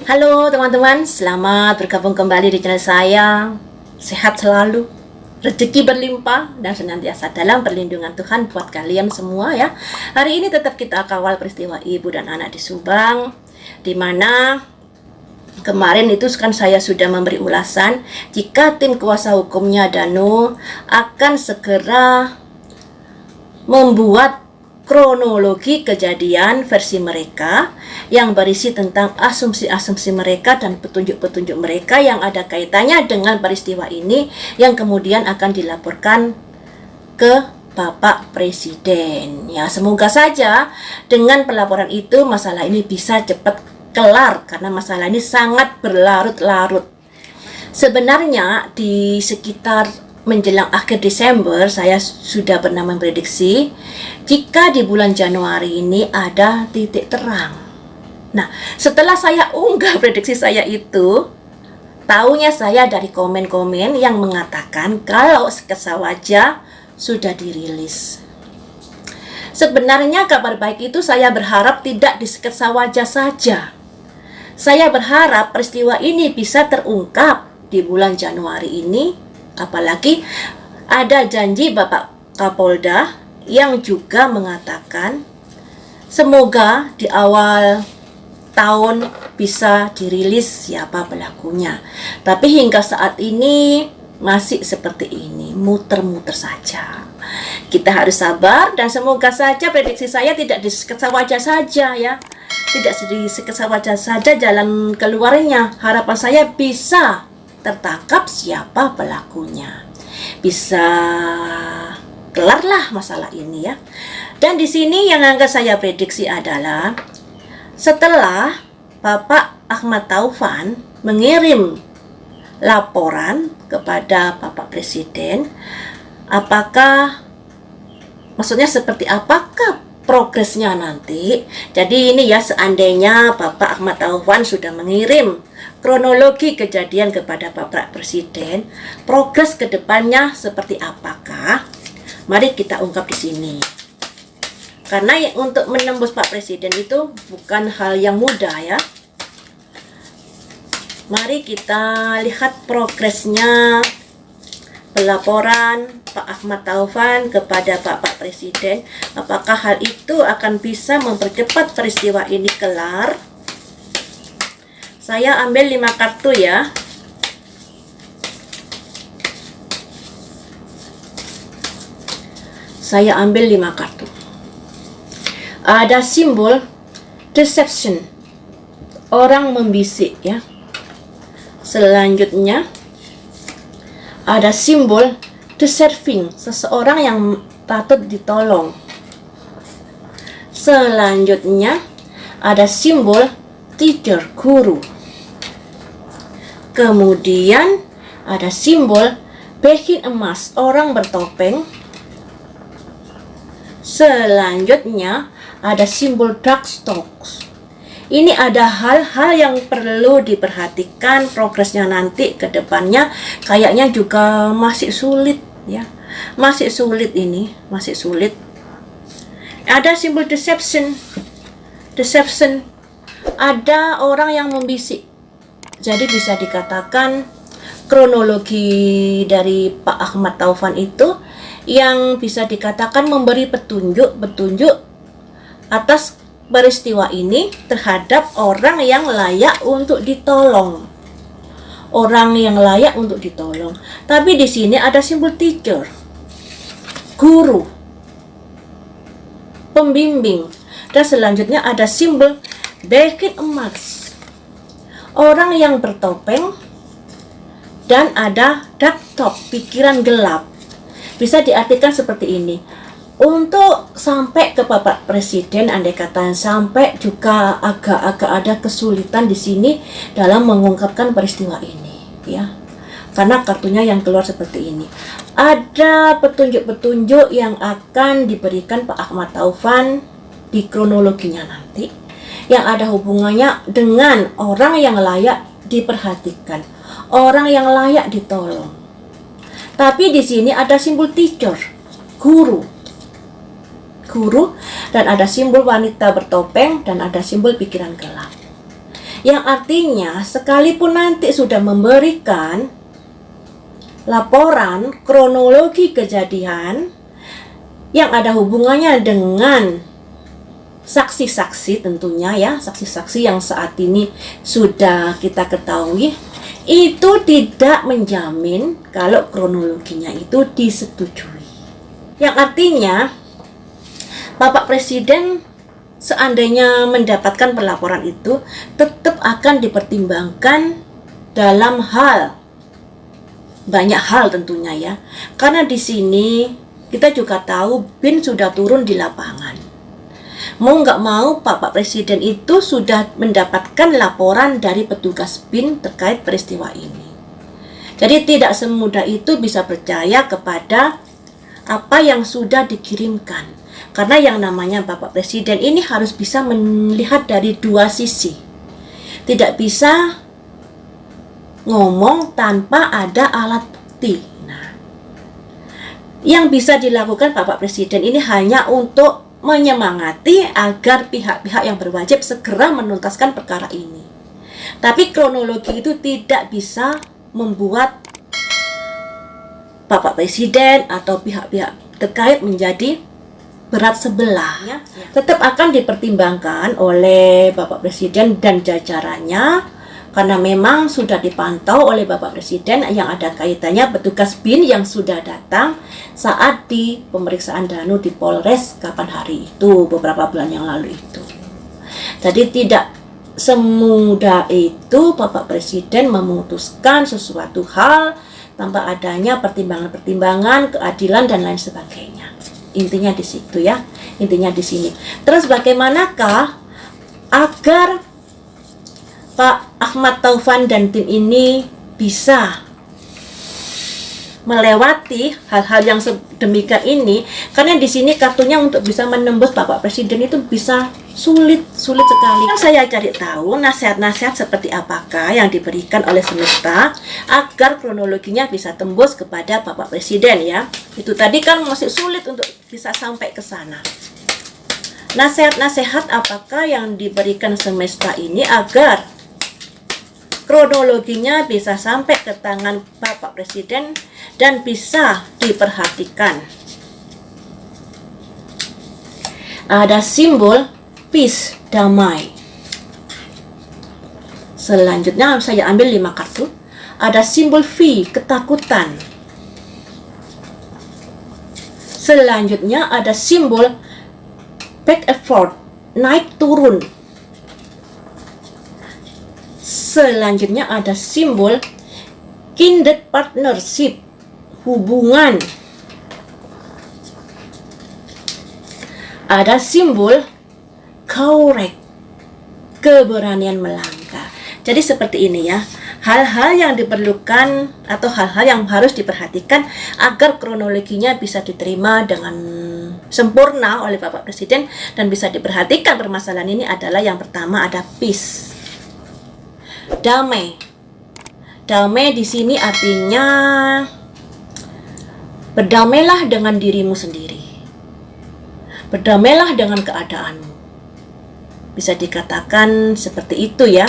Halo teman-teman, selamat bergabung kembali di channel saya. Sehat selalu, rezeki berlimpah, dan senantiasa dalam perlindungan Tuhan buat kalian semua ya. Hari ini tetap kita kawal peristiwa ibu dan anak di Subang, di mana kemarin itu kan saya sudah memberi ulasan jika tim kuasa hukumnya Danu akan segera membuat kronologi kejadian versi mereka yang berisi tentang asumsi-asumsi mereka dan petunjuk-petunjuk mereka yang ada kaitannya dengan peristiwa ini yang kemudian akan dilaporkan ke Bapak Presiden. Ya, semoga saja dengan pelaporan itu masalah ini bisa cepat kelar karena masalah ini sangat berlarut-larut. Sebenarnya di sekitar menjelang akhir Desember saya sudah pernah memprediksi jika di bulan Januari ini ada titik terang. Nah, setelah saya unggah prediksi saya itu, taunya saya dari komen-komen yang mengatakan kalau sketsa wajah sudah dirilis. Sebenarnya kabar baik itu saya berharap tidak di sketsa wajah saja. Saya berharap peristiwa ini bisa terungkap di bulan Januari ini. Apalagi ada janji Bapak Kapolda yang juga mengatakan semoga di awal tahun bisa dirilis siapa pelakunya. Tapi hingga saat ini masih seperti ini, muter-muter saja. Kita harus sabar dan semoga saja prediksi saya tidak di sketsa wajah saja ya. Tidak di sketsa wajah saja jalan keluarnya. Harapan saya bisa tertangkap siapa pelakunya, bisa kelarlah masalah ini ya. Dan di sini yang akan saya prediksi adalah setelah Bapak Ahmad Taufan mengirim laporan kepada Bapak Presiden, apakah maksudnya seperti apakah progresnya nanti. Jadi ini ya, seandainya Bapak Ahmad Taufan sudah mengirim kronologi kejadian kepada Bapak Presiden, progres ke depannya seperti apakah? Mari kita ungkap di sini. Karena untuk menembus Pak Presiden itu bukan hal yang mudah ya. Mari kita lihat progresnya pelaporan Pak Ahmad Taufan kepada Bapak Presiden. Apakah hal itu akan bisa mempercepat peristiwa ini kelar? Saya ambil 5 kartu ya. Saya ambil 5 kartu. Ada simbol deception, orang membisik ya. Selanjutnya ada simbol deserving, seseorang yang patut ditolong. Selanjutnya ada simbol teacher, guru. Kemudian ada simbol behin emas, orang bertopeng. Selanjutnya ada simbol dark stocks. Ini ada hal-hal yang perlu diperhatikan progresnya nanti ke depannya. Kayaknya juga masih sulit ya. Masih sulit ini, masih sulit. Ada simbol deception. Deception. Ada orang yang membisik. Jadi bisa dikatakan kronologi dari Pak Ahmad Taufan itu yang bisa dikatakan memberi petunjuk atas peristiwa ini terhadap orang yang layak untuk ditolong. Orang yang layak untuk ditolong. Tapi di sini ada simbol teacher, guru, pembimbing. Dan selanjutnya ada simbol behin emas, orang yang bertopeng. Dan ada dark top, pikiran gelap. Bisa diartikan seperti ini. Untuk sampai ke Bapak Presiden, andai kata sampai juga agak-agak ada kesulitan di sini dalam mengungkapkan peristiwa ini, ya. Karena kartunya yang keluar seperti ini. Ada petunjuk-petunjuk yang akan diberikan Pak Ahmad Taufan di kronologinya nanti, yang ada hubungannya dengan orang yang layak diperhatikan, orang yang layak ditolong. Tapi di sini ada simbol teacher, guru, dan ada simbol wanita bertopeng dan ada simbol pikiran gelap. Yang artinya sekalipun nanti sudah memberikan laporan kronologi kejadian yang ada hubungannya dengan saksi-saksi, tentunya ya, saksi-saksi yang saat ini sudah kita ketahui, itu tidak menjamin kalau kronologinya itu disetujui. Yang artinya Bapak Presiden seandainya mendapatkan pelaporan itu tetap akan dipertimbangkan dalam banyak hal tentunya ya. Karena di sini kita juga tahu BIN sudah turun di lapangan. Mau nggak mau Bapak Presiden itu sudah mendapatkan laporan dari petugas BIN terkait peristiwa ini. Jadi tidak semudah itu bisa percaya kepada apa yang sudah dikirimkan. Karena yang namanya Bapak Presiden ini harus bisa melihat dari dua sisi. Tidak bisa ngomong tanpa ada alat bukti. Nah, yang bisa dilakukan Bapak Presiden ini hanya untuk menyemangati agar pihak-pihak yang berwajib segera menuntaskan perkara ini. Tapi kronologi itu tidak bisa membuat Bapak Presiden atau pihak-pihak terkait menjadi berat sebelah. Tetap akan dipertimbangkan oleh Bapak Presiden dan jajarannya, karena memang sudah dipantau oleh Bapak Presiden yang ada kaitannya petugas BIN yang sudah datang saat di pemeriksaan Danu di Polres kapan hari itu, beberapa bulan yang lalu itu. Jadi tidak semudah itu Bapak Presiden memutuskan sesuatu hal tanpa adanya pertimbangan-pertimbangan, keadilan dan lain sebagainya. Intinya di situ ya, intinya di sini. Terus bagaimanakah agar Pak Ahmad Taufan dan tim ini bisa melewati hal-hal yang sedemikian ini? Karena di sini kartunya untuk bisa menembus Bapak Presiden itu bisa sulit sekali. Saya cari tahu nasihat-nasihat seperti apakah yang diberikan oleh semesta agar kronologinya bisa tembus kepada Bapak Presiden ya. Itu tadi kan masih sulit untuk bisa sampai ke sana. Nasihat-nasihat apakah yang diberikan semesta ini agar kronologinya bisa sampai ke tangan Bapak Presiden dan bisa diperhatikan. Ada simbol peace, damai. Selanjutnya saya ambil 5 kartu. Ada simbol V, ketakutan. Selanjutnya ada simbol back and forth, naik turun. Selanjutnya ada simbol kindred partnership, hubungan. Ada simbol courage, keberanian melangkah. Jadi seperti ini ya, hal-hal yang diperlukan atau hal-hal yang harus diperhatikan agar kronologinya bisa diterima dengan sempurna oleh Bapak Presiden dan bisa diperhatikan permasalahan ini adalah yang pertama ada peace, damai. Damai di sini artinya berdamailah dengan dirimu sendiri. Berdamailah dengan keadaanmu. Bisa dikatakan seperti itu ya.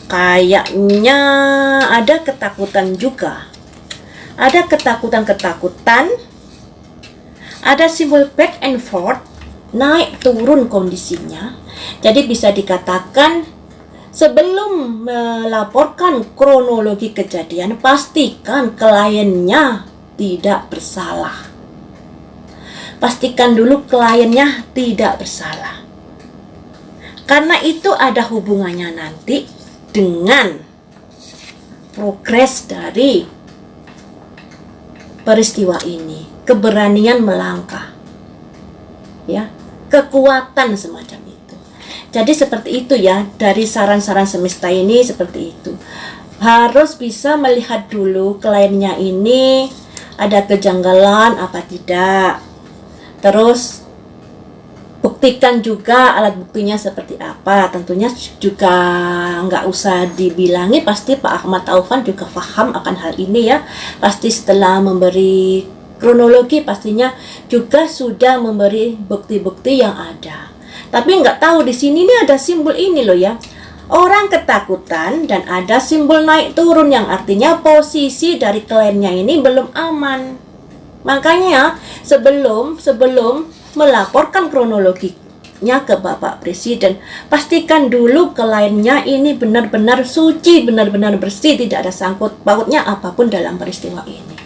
Kayaknya ada ketakutan juga. Ada ketakutan-ketakutan. Ada simbol back and forth, naik turun kondisinya. Jadi bisa dikatakan sebelum melaporkan kronologi kejadian, pastikan kliennya tidak bersalah. Pastikan dulu kliennya tidak bersalah. Karena itu ada hubungannya nanti dengan progres dari peristiwa ini. Keberanian melangkah. Ya, kekuatan semacam itu. Jadi seperti itu ya, dari saran-saran semesta ini seperti itu. Harus bisa melihat dulu kliennya ini ada kejanggalan apa tidak. Terus buktikan juga alat buktinya seperti apa. Tentunya juga nggak usah dibilangi, pasti Pak Ahmad Taufan juga paham akan hal ini ya. Pasti setelah memberi kronologi pastinya juga sudah memberi bukti-bukti yang ada. Tapi nggak tahu di sini ini ada simbol ini loh ya. Orang ketakutan dan ada simbol naik turun yang artinya posisi dari kliennya ini belum aman. Makanya sebelum melaporkan kronologinya ke Bapak Presiden, pastikan dulu kliennya ini benar-benar suci, benar-benar bersih, tidak ada sangkut pautnya apapun dalam peristiwa ini.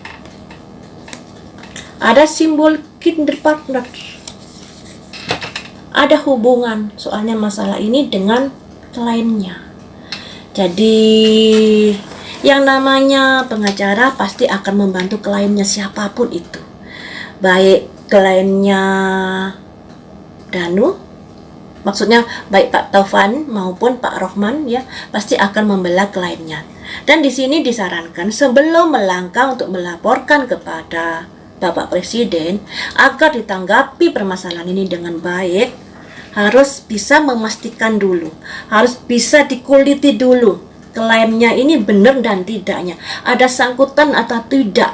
Ada simbol kinder partner, ada hubungan, soalnya masalah ini dengan kliennya. Jadi yang namanya pengacara pasti akan membantu kliennya siapapun itu, baik kliennya Danu, maksudnya baik Pak Taufan maupun Pak Rohman, ya pasti akan membela kliennya. Dan di sini disarankan sebelum melangkah untuk melaporkan kepada Bapak Presiden agar ditanggapi permasalahan ini dengan baik, harus bisa memastikan dulu, harus bisa dikuliti dulu kliennya ini benar dan tidaknya, ada sangkutan atau tidak.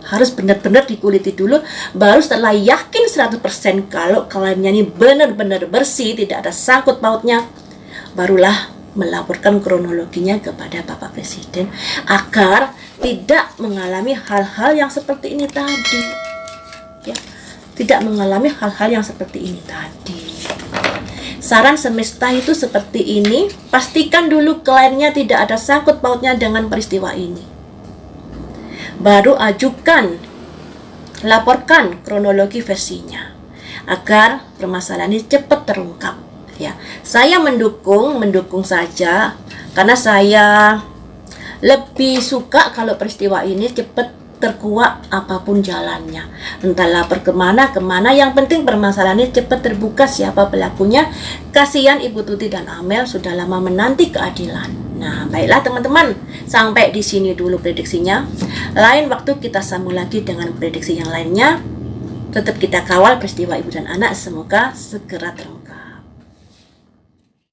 Harus benar-benar dikuliti dulu, baru setelah yakin 100% kalau kliennya ini benar-benar bersih, tidak ada sangkut pautnya, barulah melaporkan kronologinya kepada Bapak Presiden agar tidak mengalami hal-hal yang seperti ini tadi, ya. Tidak mengalami hal-hal yang seperti ini tadi. Saran semesta itu seperti ini, pastikan dulu kliennya tidak ada sangkut pautnya dengan peristiwa ini. Baru ajukan, laporkan kronologi versinya agar permasalahan ini cepat terungkap, ya. Saya mendukung saja, karena saya lebih suka kalau peristiwa ini cepat terkuak apapun jalannya, entah lapor kemana, yang penting permasalahan ini cepat terbuka siapa pelakunya. Kasihan Ibu Tuti dan Amel sudah lama menanti keadilan. Nah, baiklah teman-teman, sampai di sini dulu prediksinya. Lain waktu kita sambung lagi dengan prediksi yang lainnya. Tetap kita kawal peristiwa ibu dan anak, semoga segera terungkap.